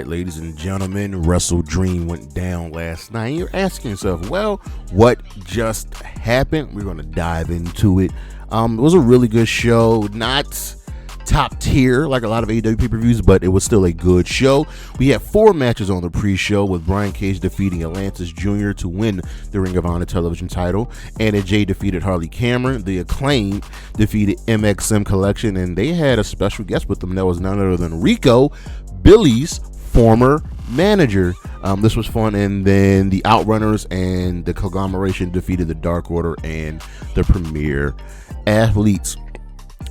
right, ladies and gentlemen, WrestleDream went down last night. You're asking yourself, well, what just happened? We're going to dive into it. It was a really good show, not top tier like a lot of AEW pay-per-views, but it was still a good show. We had 4 matches on the pre-show, with Brian Cage defeating Atlantis Jr. to win the Ring of Honor television title. Anna Jay defeated Harley Cameron. The Acclaimed defeated MXM Collection, and they had a special guest with them that was none other than Rico, Billy's former manager. This was fun. And then the Outrunners and the Conglomeration defeated the Dark Order and the Premier Athletes.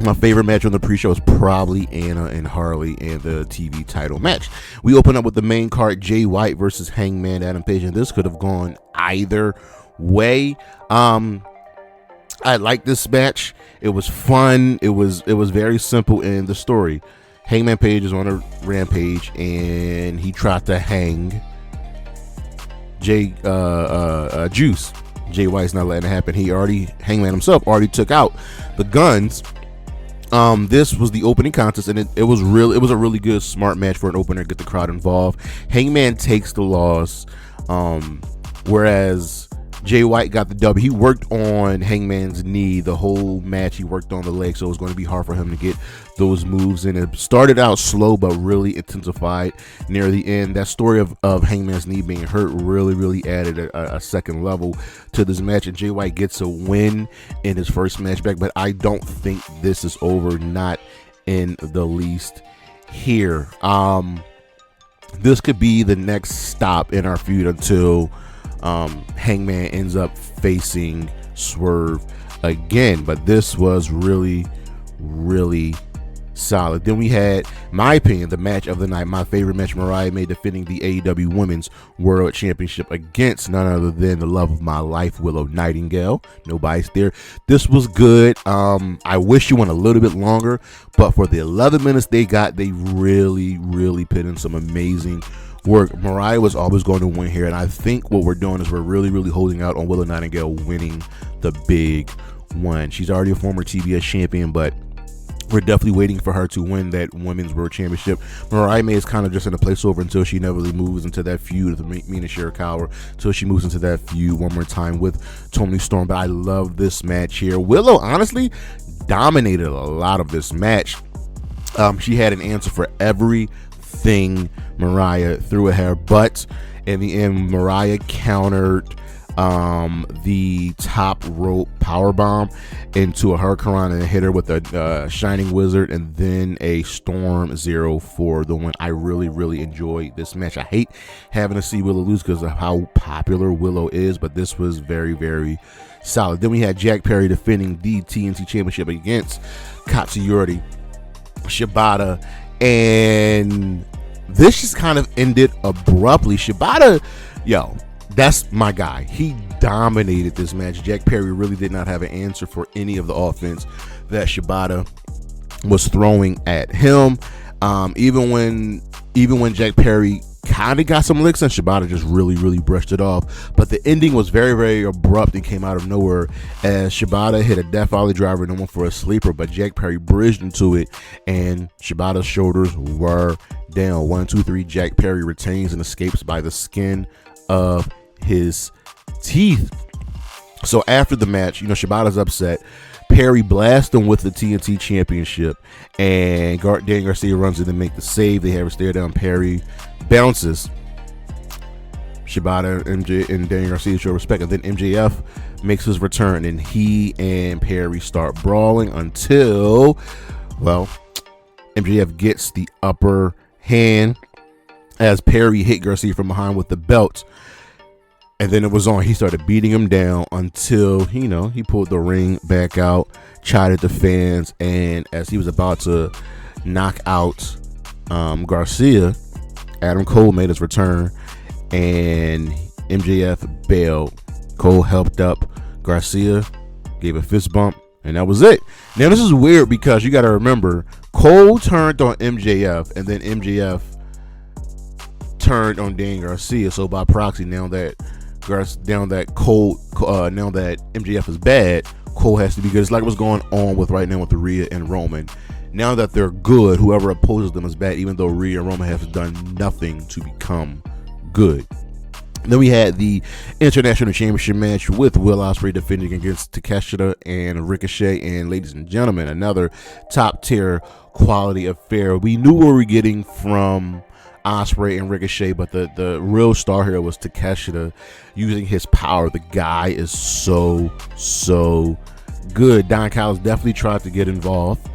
My favorite match on the pre-show is probably Anna and Harley and the TV title match. We open up with the main card, Jay White versus Hangman Adam Page, and this could have gone either way. I like this match. It was fun. It was very simple in the story. Hangman Page is on a rampage, and he tried to hang Juice. Jay White's not letting it happen. Hangman himself already took out the Guns. This was the opening contest, and it was a really good, smart match for an opener. Get the crowd involved. Hangman takes the loss, whereas Jay White got the W. He worked on Hangman's knee the whole match. He worked on the leg, so it was going to be hard for him to get those moves in. It started out slow, but really intensified near the end. That story of Hangman's knee being hurt really added a second level to this match, and Jay White gets a win in his first match back, but I don't think this is over, not in the least here. This could be the next stop in our feud until Hangman ends up facing Swerve again, but this was really solid. Then we had, my opinion, the match of the night, my favorite match, Mariah May defending the AEW Women's World Championship against none other than the love of my life, Willow Nightingale. No bias there. This was good. I wish you went a little bit longer, but for the 11 minutes they got, they really put in some amazing work. Mariah was always going to win here, and I think what we're doing is we're really holding out on Willow Nightingale winning the big one. She's already a former TBS champion, but we're definitely waiting for her to win that Women's World Championship. Mariah May is kind of just in a placeover until she inevitably moves into that feud with Mina Shirakawa, until she moves into that feud one more time with Toni Storm. But I love this match here. Willow honestly dominated a lot of this match. She had an answer for everything Mariah threw at her, but in the end, Mariah countered the top rope powerbomb into a hurricane and hit her with a Shining Wizard and then a Storm Zero for the win. I really enjoyed this match. I hate having to see Willow lose because of how popular Willow is, but this was very solid. Then we had Jack Perry defending the TNT Championship against Katsuyori Shibata, and this just kind of ended abruptly. Shibata, that's my guy. He dominated this match. Jack Perry really did not have an answer for any of the offense that Shibata was throwing at him. Even when Jack Perry kind of got some licks, and Shibata just really brushed it off. But the ending was very abrupt and came out of nowhere as Shibata hit a Death Valley driver, no one for a sleeper, but Jack Perry bridged into it, and Shibata's shoulders were down. 1, 2, 3. Jack Perry retains and escapes by the skin of his teeth. So after the match, Shibata's upset. Perry blasts him with the TNT Championship, and Dan Garcia runs in to make the save. They have a stare down. Perry bounces. Shibata and Dan Garcia show respect, and then MJF makes his return, and he and Perry start brawling until, MJF gets the upper hand as Perry hit Garcia from behind with the belt. And then it was on. He started beating him down until, he pulled the ring back out, chided the fans, and as he was about to knock out Garcia, Adam Cole made his return, and MJF bailed. Cole helped up Garcia, gave a fist bump, and that was it. Now, this is weird because you got to remember, Cole turned on MJF, and then MJF turned on Dan Garcia. So by proxy, now that MJF is bad, Cole has to be good. It's like what's going on with right now with Ariya and Roman. Now that they're good, whoever opposes them is bad, even though Rhea and Roman have done nothing to become good. Then we had the International Championship match with Will Ospreay defending against Takeshita and Ricochet. And ladies and gentlemen, another top tier quality affair. We knew what we were getting from Ospreay and Ricochet, but the real star here was Takeshita using his power. The guy is so good. Don Callis definitely tried to get involved,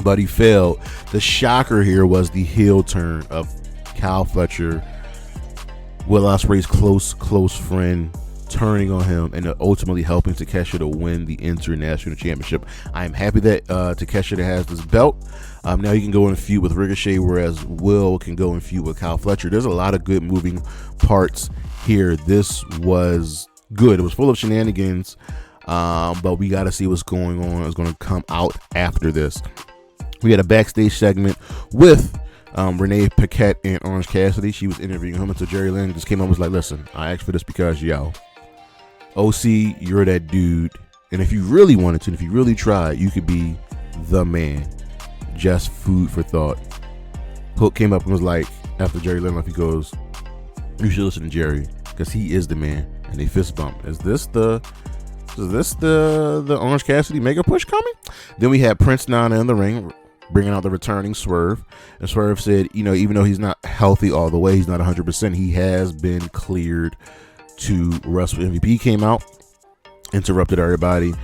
but he failed. The shocker here was the heel turn of Kyle Fletcher, Will Ospreay's close friend, turning on him and ultimately helping Takeshita to win the International Championship. I am happy that Takeshita has this belt. Now he can go in feud with Ricochet, whereas Will can go in feud with Kyle Fletcher. There's a lot of good moving parts here. This was good. It was full of shenanigans, but we got to see what's going on. It's going to come out after this. We had a backstage segment with Renee Paquette and Orange Cassidy. She was interviewing him until Jerry Lynn just came up and was like, listen, I asked for this because, yo, OC, you're that dude. And if you really wanted to, if you really tried, you could be the man. Just food for thought. Hook came up and was like, after Jerry Lynn left, he goes, you should listen to Jerry because he is the man. And they fist bump. Is this the Orange Cassidy mega push coming? Then we had Prince Nana in the ring, bringing out the returning Swerve. And Swerve said, you know, even though he's not healthy all the way, he's not 100%, he has been cleared to wrestle. MVP came out, interrupted everybody.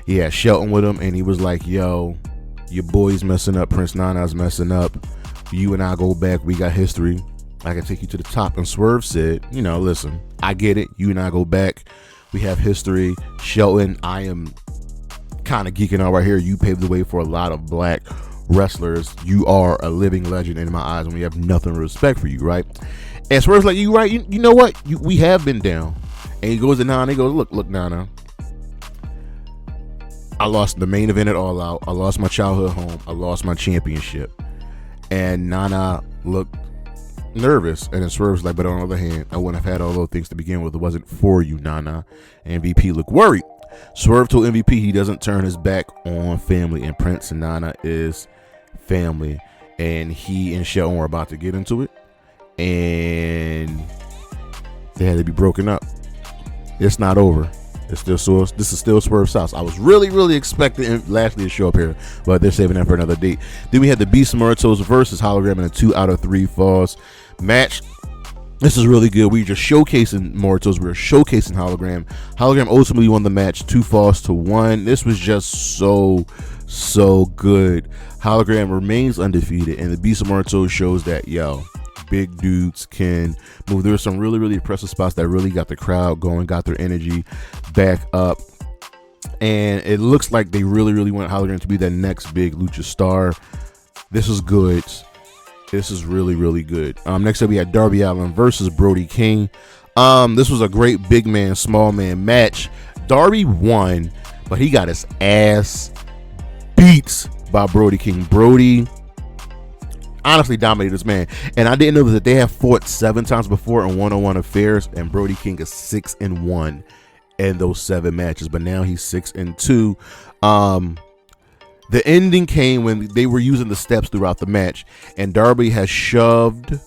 He had Shelton with him, and he was like, yo, your boy's messing up. Prince Nana's messing up. You and I go back. We got history. I can take you to the top. And Swerve said, you know, listen, I get it. You and I go back. We have history. Shelton, I am kind of geeking out right here. You paved the way for a lot of black wrestlers. You are a living legend in my eyes, and we have nothing but respect for you, right? And Swerve's like, you right, you know what? We have been down. And he goes to Nana, he goes, look, Nana, I lost the main event at All Out. I lost my childhood home. I lost my championship. And Nana looked nervous. And then Swerve's like, but on the other hand, I wouldn't have had all those things to begin with. It wasn't for you, Nana. And MVP looked worried. Swerve told MVP he doesn't turn his back on family, and Prince and Nana is family. And he and Shelton were about to get into it, and they had to be broken up. It's not over. It's still this is still Swerve's house. I was really expecting Lashley to show up here, but they're saving that for another date. Then we had the Beast Mortos versus Hologram in a 2 out of 3 falls match. This is really good. We were just showcasing Mortos. We were showcasing Hologram. Hologram ultimately won the match 2 falls to 1. This was just so good. Hologram remains undefeated, and the Beast of Mortos shows that, yo, big dudes can move. There were some really impressive spots that really got the crowd going, got their energy back up. And it looks like they really want Hologram to be that next big lucha star. This is good. This is really good. Next up, we had Darby Allin versus Brody King. This was a great big man, small man match. Darby won, but he got his ass beat by Brody King. Brody honestly dominated this man. And I didn't know that they have fought 7 times before in one-on-one affairs, and Brody King is 6-1 in those 7 matches. But now he's 6-2. The ending came when they were using the steps throughout the match, and Darby has shoved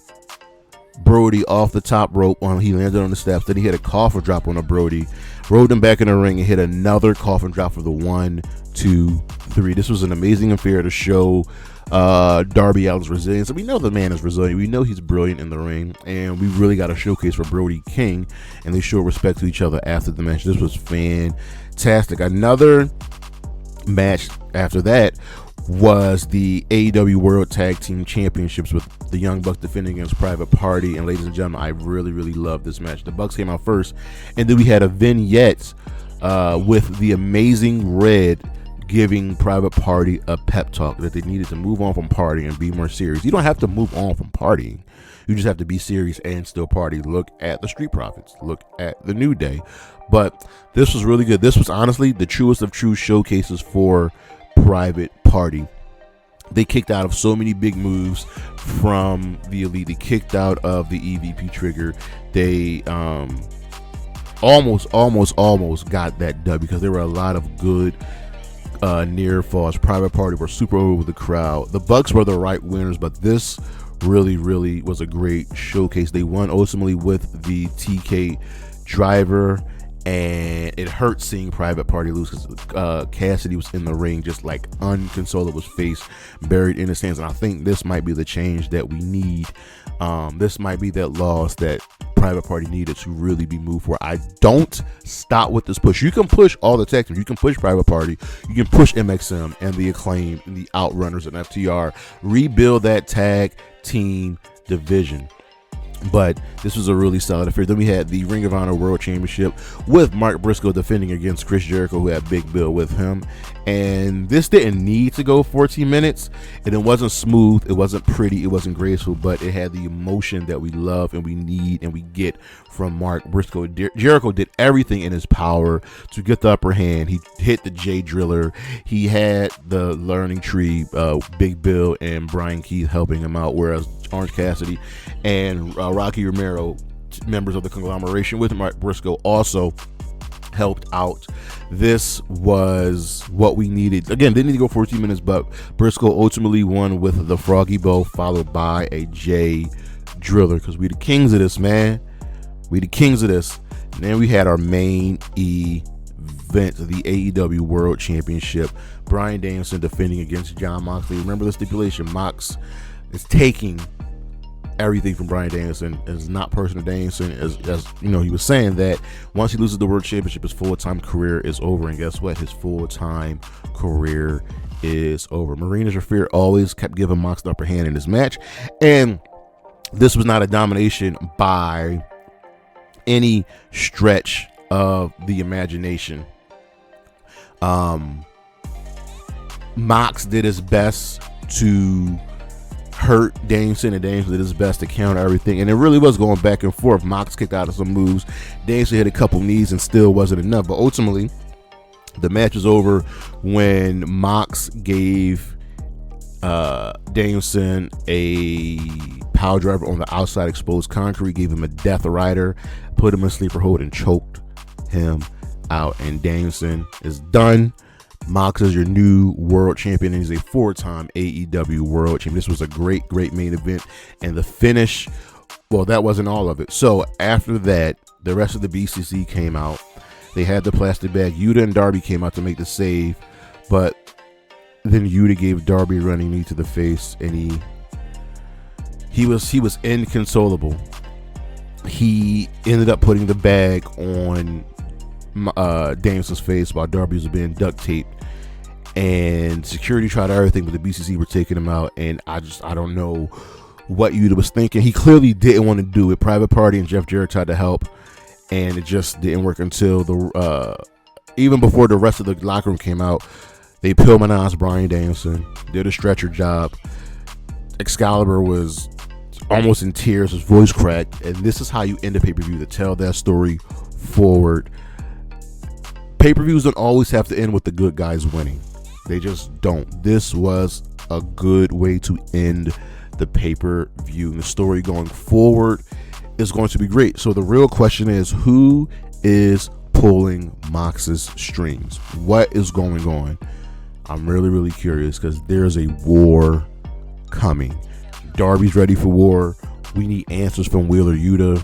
Brody off the top rope when he landed on the steps. Then he hit a coffin drop on a Brody, rolled him back in the ring, and hit another coffin drop for the 1, 2, 3. This was an amazing affair to show Darby Allin's resilience. And we know the man is resilient. We know he's brilliant in the ring, and we really got a showcase for Brody King, and they showed respect to each other after the match. This was fantastic. Another match after that was the AEW World Tag Team Championships with the Young Bucks defending against Private Party. And ladies and gentlemen, I really love this match. The Bucks came out first, and then we had a vignette with the Amazing Red giving Private Party a pep talk that they needed to move on from partying and be more serious. You don't have to move on from partying. You just have to be serious and still party. Look at the Street Profits. Look at the New Day. But this was really good. This was honestly the truest of true showcases for Private Party. They kicked out of so many big moves from the Elite. They kicked out of the EVP trigger. They almost got that dub because there were a lot of good near falls. Private Party were super over with the crowd. The Bucks were the right winners, but this really was a great showcase. They won ultimately with the TK driver, and it hurt seeing Private Party lose because Cassidy was in the ring just like unconsolable, his face buried in his hands. And I think this might be the change that we need. This might be that loss that Private Party needed to really be moved for. I don't stop with this push. You can push all the tech teams. You can push Private Party. You can push MXM and the Acclaimed and the Outrunners and FTR. Rebuild that tag team division. But this was a really solid affair. Then we had the Ring of Honor World Championship with Mark Briscoe defending against Chris Jericho, who had Big Bill with him. And this didn't need to go 14 minutes. And it wasn't smooth. It wasn't pretty. It wasn't graceful. But it had the emotion that we love and we need and we get from Mark Briscoe. Jericho did everything in his power to get the upper hand. He hit the J Driller. He had the learning tree, Big Bill and Brian Keith helping him out, whereas Orange Cassidy and Rocky Romero, members of the conglomeration with Mark Briscoe, also helped out. This was what we needed. Again, didn't need to go 14 minutes, but Briscoe ultimately won with the Froggy Bow, followed by a J Driller, because we the kings of this, man. We the kings of this. And then we had our main event, the AEW World Championship. Bryan Danielson defending against Jon Moxley. Remember the stipulation, Mox is taking everything from Bryan Danielson. Is not personal Danielson. As you know, he was saying that once he loses the World Championship, his full-time career is over. And guess what? His full-time career is over. Marina Shafir always kept giving Mox the upper hand in this match. And this was not a domination by any stretch of the imagination. Mox did his best to hurt Danielson, and Danielson did his best to counter everything, and it really was going back and forth. Mox kicked out of some moves, Danielson hit a couple knees and still wasn't enough, but ultimately the match was over when Mox gave Danielson a power driver on the outside exposed concrete, gave him a death rider, put him in sleeper hold, and choked him out. And Danielson is done. Mox is your new world champion, and he's a 4-time AEW world champion. This was a great main event, and the finish, well, that wasn't all of it. So after that, the rest of the BCC came out. They had the plastic bag. Yuta and Darby came out to make the save, but then Yuta gave Darby a running knee to the face, and he was inconsolable. He ended up putting the bag on Danielson's face while Darby was being duct taped, and security tried everything, but the BCC were taking him out. And I don't know what Yuta was thinking. He clearly didn't want to do it. Private Party and Jeff Jarrett tried to help, and it just didn't work until even before the rest of the locker room came out. They Pillmanized Bryan Danielson, did a stretcher job. Excalibur was almost in tears, his voice cracked, and this is how you end a pay-per-view to tell that story forward. Pay-per-views don't always have to end with the good guys winning. They just don't. This was a good way to end the pay-per-view. And the story going forward is going to be great. So the real question is, who is pulling Mox's strings? What is going on? I'm really curious, because there's a war coming. Darby's ready for war. We need answers from Wheeler Yuta.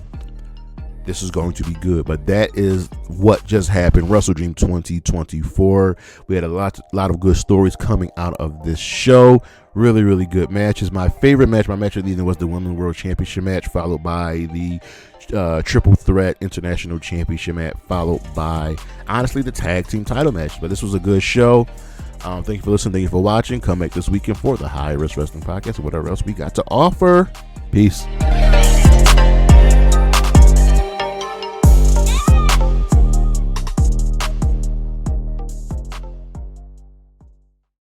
This is going to be good. But that is what just happened. WrestleDream 2024. We had a lot of good stories coming out of this show. Really good matches. My favorite match, my match of the evening, was the Women's World Championship match, followed by the Triple Threat International Championship match, followed by, honestly, the Tag Team title match. But this was a good show. Thank you for listening. Thank you for watching. Come back this weekend for the High Risk Wrestling Podcast and whatever else we got to offer. Peace.